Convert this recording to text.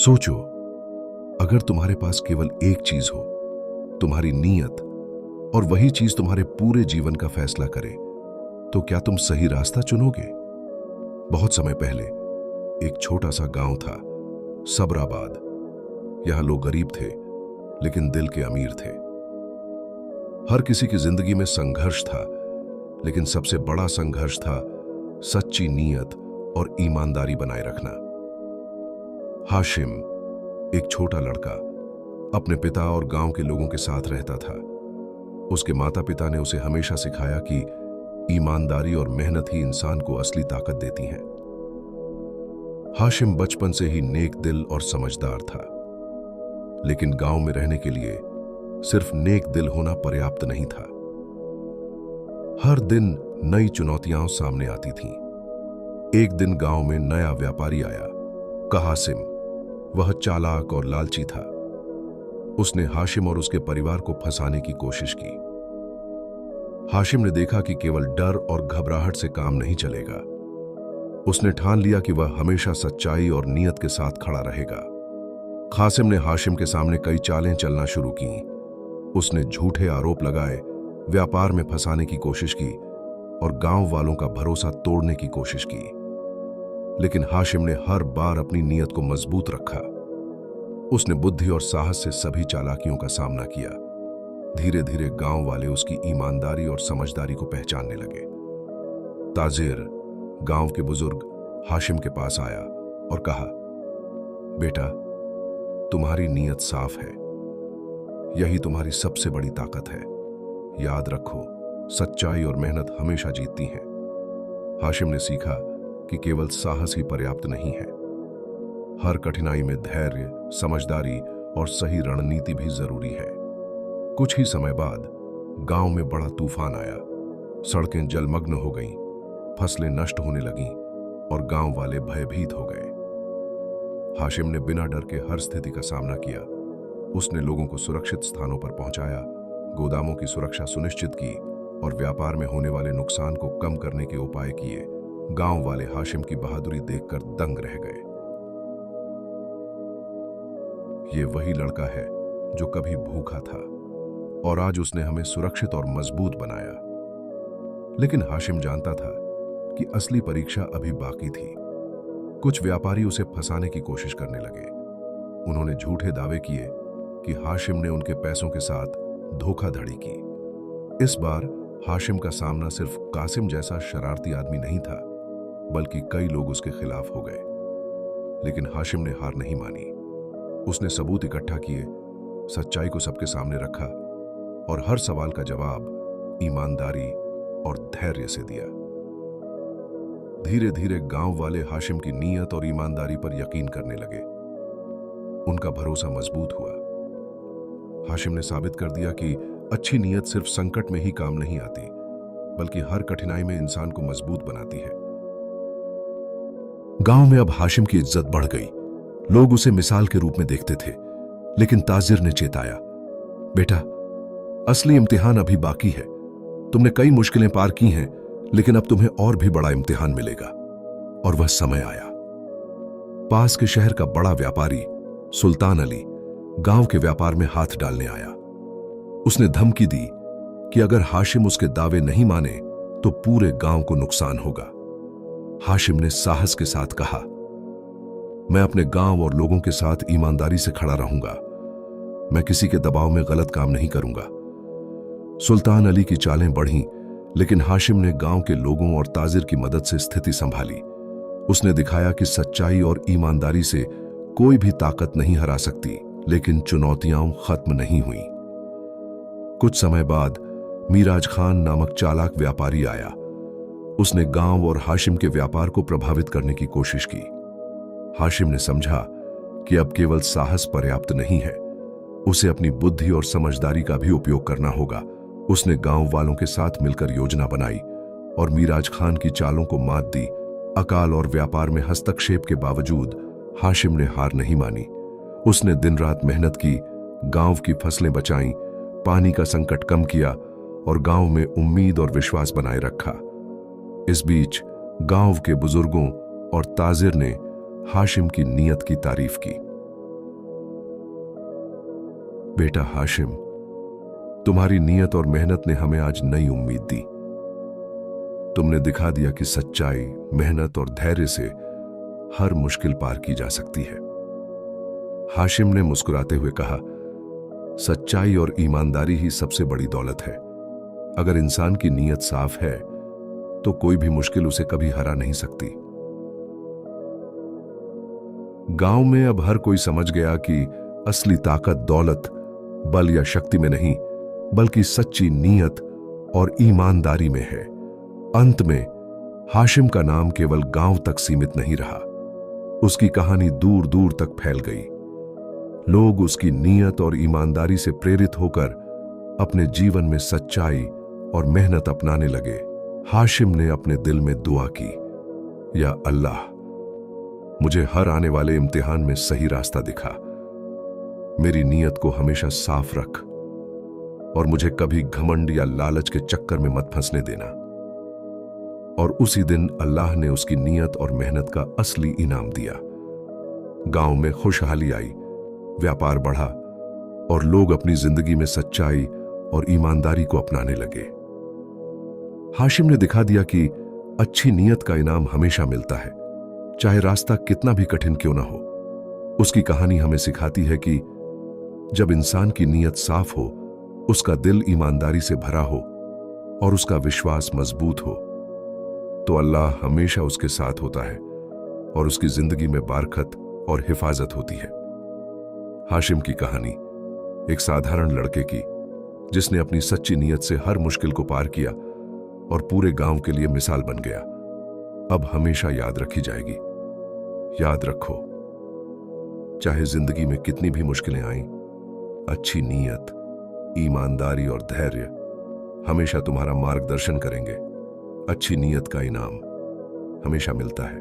सोचो, अगर तुम्हारे पास केवल एक चीज हो, तुम्हारी नीयत, और वही चीज तुम्हारे पूरे जीवन का फैसला करे, तो क्या तुम सही रास्ता चुनोगे? बहुत समय पहले एक छोटा सा गांव था, सबराबाद। यहां लोग गरीब थे, लेकिन दिल के अमीर थे। हर किसी की जिंदगी में संघर्ष था, लेकिन सबसे बड़ा संघर्ष था सच्ची नीयत और ईमानदारी बनाए रखना। हाशिम, एक छोटा लड़का, अपने पिता और गांव के लोगों के साथ रहता था। उसके माता पिता ने उसे हमेशा सिखाया कि ईमानदारी और मेहनत ही इंसान को असली ताकत देती हैं। हाशिम बचपन से ही नेक दिल और समझदार था, लेकिन गांव में रहने के लिए सिर्फ नेक दिल होना पर्याप्त नहीं था। हर दिन नई चुनौतियां सामने आती थीं। एक दिन गांव में नया व्यापारी आया, कासिम। वह चालाक और लालची था। उसने हाशिम और उसके परिवार को फंसाने की कोशिश की। हाशिम ने देखा कि केवल डर और घबराहट से काम नहीं चलेगा। उसने ठान लिया कि वह हमेशा सच्चाई और नीयत के साथ खड़ा रहेगा। कासिम ने हाशिम के सामने कई चालें चलना शुरू की। उसने झूठे आरोप लगाए, व्यापार में फंसाने की कोशिश की और गांव वालों का भरोसा तोड़ने की कोशिश की। लेकिन हाशिम ने हर बार अपनी नीयत को मजबूत रखा। उसने बुद्धि और साहस से सभी चालाकियों का सामना किया। धीरे धीरे गांव वाले उसकी ईमानदारी और समझदारी को पहचानने लगे। ताजिर, गांव के बुजुर्ग, हाशिम के पास आया और कहा, बेटा, तुम्हारी नीयत साफ है। यही तुम्हारी सबसे बड़ी ताकत है। याद रखो, सच्चाई और मेहनत हमेशा जीतती हैं। हाशिम ने सीखा कि केवल साहस ही पर्याप्त नहीं है। हर कठिनाई में धैर्य, समझदारी और सही रणनीति भी जरूरी है। कुछ ही समय बाद गांव में बड़ा तूफान आया। सड़कें जलमग्न हो गईं, फसलें नष्ट होने लगीं और गांव वाले भयभीत हो गए। हाशिम ने बिना डर के हर स्थिति का सामना किया। उसने लोगों को सुरक्षित स्थानों पर पहुंचाया, गोदामों की सुरक्षा सुनिश्चित की और व्यापार में होने वाले नुकसान को कम करने के उपाय किए। गांव वाले हाशिम की बहादुरी देखकर दंग रह गए। ये वही लड़का है जो कभी भूखा था और आज उसने हमें सुरक्षित और मजबूत बनाया। लेकिन हाशिम जानता था कि असली परीक्षा अभी बाकी थी। कुछ व्यापारी उसे फंसाने की कोशिश करने लगे। उन्होंने झूठे दावे किए कि हाशिम ने उनके पैसों के साथ धोखाधड़ी की। इस बार हाशिम का सामना सिर्फ कासिम जैसा शरारती आदमी नहीं था, बल्कि कई लोग उसके खिलाफ हो गए। लेकिन हाशिम ने हार नहीं मानी। उसने सबूत इकट्ठा किए, सच्चाई को सबके सामने रखा और हर सवाल का जवाब ईमानदारी और धैर्य से दिया। धीरे धीरे गांव वाले हाशिम की नीयत और ईमानदारी पर यकीन करने लगे। उनका भरोसा मजबूत हुआ। हाशिम ने साबित कर दिया कि अच्छी नीयत सिर्फ संकट में ही काम नहीं आती, बल्कि हर कठिनाई में इंसान को मजबूत बनाती है। गांव में अब हाशिम की इज्जत बढ़ गई। लोग उसे मिसाल के रूप में देखते थे। लेकिन ताजिर ने चेताया, बेटा, असली इम्तिहान अभी बाकी है। तुमने कई मुश्किलें पार की हैं, लेकिन अब तुम्हें और भी बड़ा इम्तिहान मिलेगा। और वह समय आया। पास के शहर का बड़ा व्यापारी सुल्तान अली गांव के व्यापार में हाथ डालने आया। उसने धमकी दी कि अगर हाशिम उसके दावे नहीं माने तो पूरे गांव को नुकसान होगा। हाशिम ने साहस के साथ कहा, मैं अपने गांव और लोगों के साथ ईमानदारी से खड़ा रहूंगा। मैं किसी के दबाव में गलत काम नहीं करूंगा। सुल्तान अली की चालें बढ़ीं, लेकिन हाशिम ने गांव के लोगों और ताजिर की मदद से स्थिति संभाली। उसने दिखाया कि सच्चाई और ईमानदारी से कोई भी ताकत नहीं हरा सकती। लेकिन चुनौतियां खत्म नहीं हुई। कुछ समय बाद मिराज खान नामक चालाक व्यापारी आया। उसने गांव और हाशिम के व्यापार को प्रभावित करने की कोशिश की। हाशिम ने समझा कि अब केवल साहस पर्याप्त नहीं है, उसे अपनी बुद्धि और समझदारी का भी उपयोग करना होगा। उसने गांव वालों के साथ मिलकर योजना बनाई और मिराज खान की चालों को मात दी। अकाल और व्यापार में हस्तक्षेप के बावजूद हाशिम ने हार नहीं मानी। उसने दिन रात मेहनत की, गांव की फसलें बचाईं, पानी का संकट कम किया और गांव में उम्मीद और विश्वास बनाए रखा। इस बीच गांव के बुजुर्गों और ताजिर ने हाशिम की नीयत की तारीफ की। बेटा हाशिम, तुम्हारी नीयत और मेहनत ने हमें आज नई उम्मीद दी। तुमने दिखा दिया कि सच्चाई, मेहनत और धैर्य से हर मुश्किल पार की जा सकती है। हाशिम ने मुस्कुराते हुए कहा, सच्चाई और ईमानदारी ही सबसे बड़ी दौलत है। अगर इंसान की नीयत साफ है तो कोई भी मुश्किल उसे कभी हरा नहीं सकती। गांव में अब हर कोई समझ गया कि असली ताकत दौलत, बल या शक्ति में नहीं, बल्कि सच्ची नीयत और ईमानदारी में है। अंत में हाशिम का नाम केवल गांव तक सीमित नहीं रहा, उसकी कहानी दूर दूर तक फैल गई। लोग उसकी नीयत और ईमानदारी से प्रेरित होकर अपने जीवन में सच्चाई और मेहनत अपनाने लगे। हाशिम ने अपने दिल में दुआ की, या अल्लाह, मुझे हर आने वाले इम्तिहान में सही रास्ता दिखा, मेरी नीयत को हमेशा साफ रख और मुझे कभी घमंड या लालच के चक्कर में मत फंसने देना। और उसी दिन अल्लाह ने उसकी नीयत और मेहनत का असली इनाम दिया। गांव में खुशहाली आई, व्यापार बढ़ा और लोग अपनी जिंदगी में सच्चाई और ईमानदारी को अपनाने लगे। हाशिम ने दिखा दिया कि अच्छी नीयत का इनाम हमेशा मिलता है, चाहे रास्ता कितना भी कठिन क्यों ना हो। उसकी कहानी हमें सिखाती है कि जब इंसान की नीयत साफ हो, उसका दिल ईमानदारी से भरा हो और उसका विश्वास मजबूत हो, तो अल्लाह हमेशा उसके साथ होता है और उसकी जिंदगी में बरकत और हिफाजत होती है। हाशिम की कहानी एक साधारण लड़के की, जिसने अपनी सच्ची नीयत से हर मुश्किल को पार किया और पूरे गांव के लिए मिसाल बन गया, अब हमेशा याद रखी जाएगी। याद रखो, चाहे जिंदगी में कितनी भी मुश्किलें आएं, अच्छी नीयत, ईमानदारी और धैर्य हमेशा तुम्हारा मार्गदर्शन करेंगे। अच्छी नीयत का इनाम हमेशा मिलता है।